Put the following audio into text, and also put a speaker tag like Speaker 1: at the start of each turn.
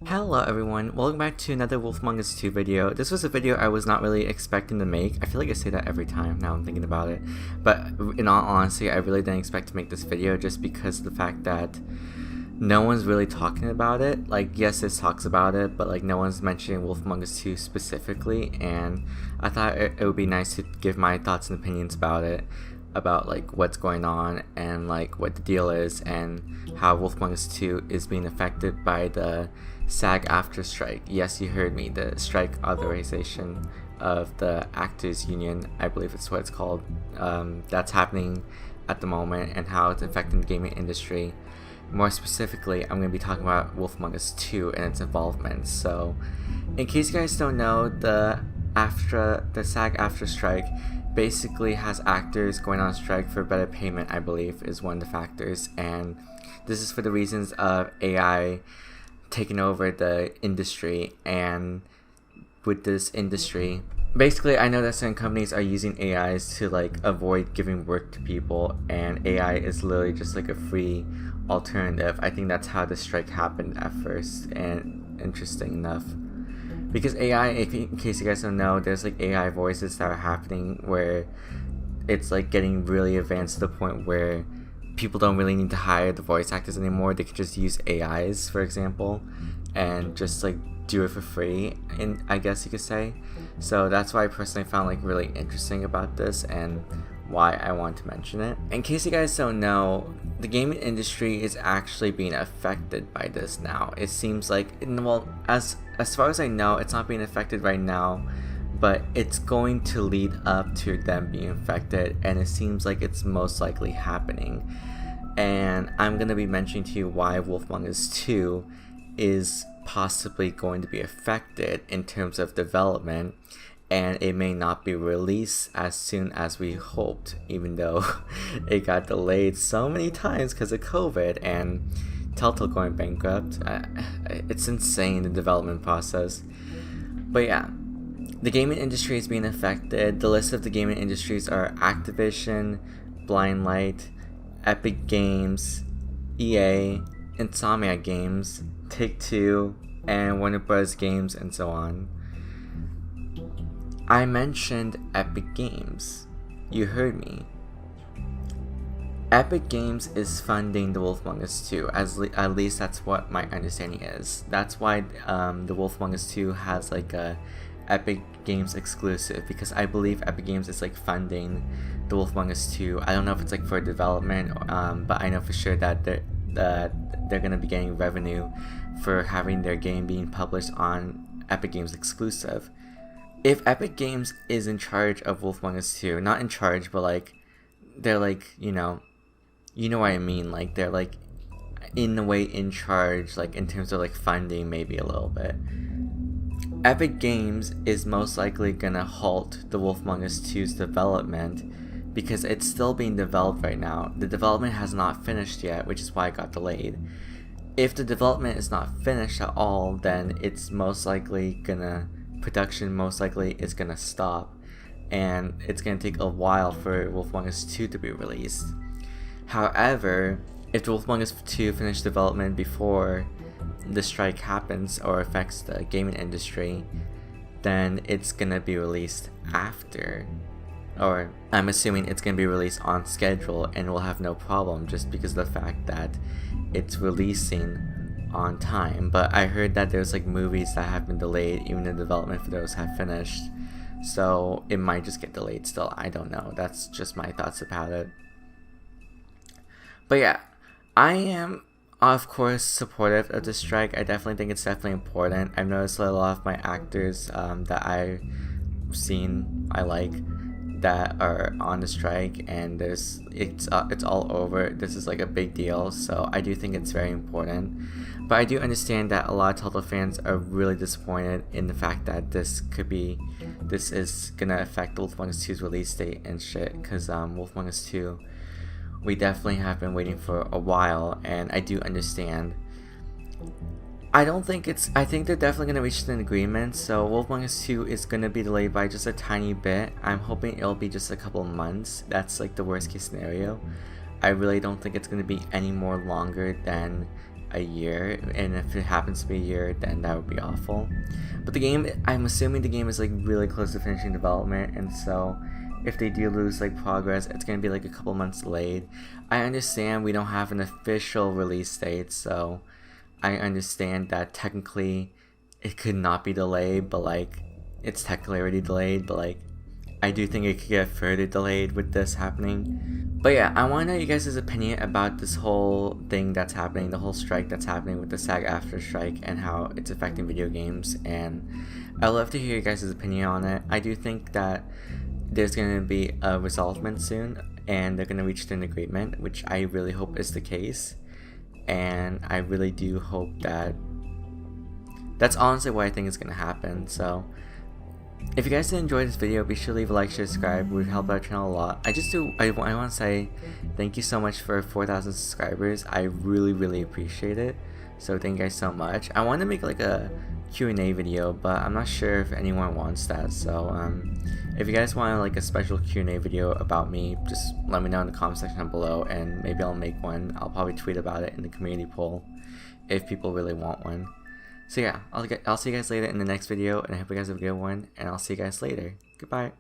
Speaker 1: Hello everyone, welcome back to another Wolf Among Us 2 video. This was a video I was not really expecting to make. I feel like I say that every time now I'm thinking about it. But in all honesty, I really didn't expect to make this video just because of the fact that no one's really talking about it. Like, yes, this talks about it, but like no one's mentioning Wolf Among Us 2 specifically, and I thought it would be nice to give my thoughts and opinions about it. About like what's going on and like what the deal is and how Wolf Among Us 2 is being affected by the SAG-AFTRA strike. Yes, you heard me, the strike authorization of the Actors Union, I believe it's what it's called. That's happening at the moment and how it's affecting the gaming industry. More specifically, I'm going to be talking about Wolf Among Us 2 and its involvement. So, in case you guys don't know, the SAG-AFTRA strike basically has actors going on strike for better payment, I believe, is one of the factors, and this is for the reasons of AI taking over the industry. And with this industry, basically I know that certain companies are using AIs to like avoid giving work to people, and AI is literally just like a free alternative. I think that's how the strike happened at first, and interesting enough. Because AI, in case you guys don't know, there's like AI voices that are happening where it's like getting really advanced to the point where people don't really need to hire the voice actors anymore. They could just use AIs, for example, and just like do it for free, and I guess you could say. So that's why I personally found like really interesting about this and why I want to mention it. In case you guys don't know, the gaming industry is actually being affected by this now. It seems like, well, as far as I know, it's not being affected right now, but it's going to lead up to them being affected, and it seems like it's most likely happening. And I'm going to be mentioning to you why Wolf Among Us 2 is possibly going to be affected in terms of development, and it may not be released as soon as we hoped, even though it got delayed so many times because of COVID and Telltale going bankrupt. It's insane, the development process. But yeah, the gaming industry is being affected. The list of the gaming industries are Activision, Blindlight, Epic Games, EA, Insomniac Games, Take-Two, and Warner Bros. Games, and so on. I mentioned Epic Games. You heard me. Epic Games is funding the Wolf Among Us 2, at least that's what my understanding is. That's why the Wolf Among Us 2 has like a Epic Games exclusive, because I believe Epic Games is like funding the Wolf Among Us 2. I don't know if it's like for development, but I know for sure that they're gonna be getting revenue for having their game being published on Epic Games exclusive. If Epic Games is in charge of Wolf Among Us 2, not in charge, but like they're like, you know what I mean, like they're like in a way in charge, like in terms of like funding, maybe a little bit. Epic Games is most likely gonna halt the Wolf Among Us 2's development because it's still being developed right now. The development has not finished yet, which is why it got delayed. If the development is not finished at all, then it's most likely production most likely is gonna stop, and it's gonna take a while for Wolf Among Us 2 to be released. However, if Wolf Among Us 2 finished development before the strike happens or affects the gaming industry, then it's gonna be released after, or I'm assuming it's gonna be released on schedule and will have no problem just because of the fact that it's releasing on time. But I heard that there's like movies that have been delayed, even the development for those have finished, so it might just get delayed still. I don't know, that's just my thoughts about it. But yeah, I am of course supportive of the strike. I definitely think it's definitely important. I've noticed a lot of my actors that I've seen I like that are on the strike, and it's all over. This is like a big deal, so I do think it's very important. But I do understand that a lot of Telltale fans are really disappointed in the fact that this is gonna affect Wolf Among Us 2's release date and shit, because Wolf Among Us 2, we definitely have been waiting for a while, and I do understand. I think they're definitely going to reach an agreement, so Wolf Among Us 2 is going to be delayed by just a tiny bit. I'm hoping it'll be just a couple of months. That's like the worst case scenario. I really don't think it's going to be any more longer than a year, and if it happens to be a year, then that would be awful. But the game, I'm assuming the game is like really close to finishing development, and so if they do lose like progress, it's gonna be like a couple months delayed. I understand we don't have an official release date, so I understand that technically it could not be delayed, but like it's technically already delayed, but like I do think it could get further delayed with this happening. But yeah, I want to know you guys' opinion about this whole thing that's happening, the whole strike that's happening with the SAG-AFTRA strike and how it's affecting video games, and I'd love to hear you guys' opinion on it. I do think that there's going to be a resolvement soon, and they're going to reach an agreement, which I really hope is the case, and I really do hope that that's honestly what I think is going to happen. So if you guys did enjoy this video, be sure to leave a like, share, subscribe. It would help our channel a lot. I want to say thank you so much for 4,000 subscribers. I really appreciate it. So thank you guys so much. I want to make like a Q&A video, but I'm not sure if anyone wants that. So if you guys want like a special Q&A video about me, just let me know in the comment section down below, and maybe I'll make one. I'll probably tweet about it in the community poll if people really want one. So yeah, I'll see you guys later in the next video, and I hope you guys have a good one, and I'll see you guys later. Goodbye.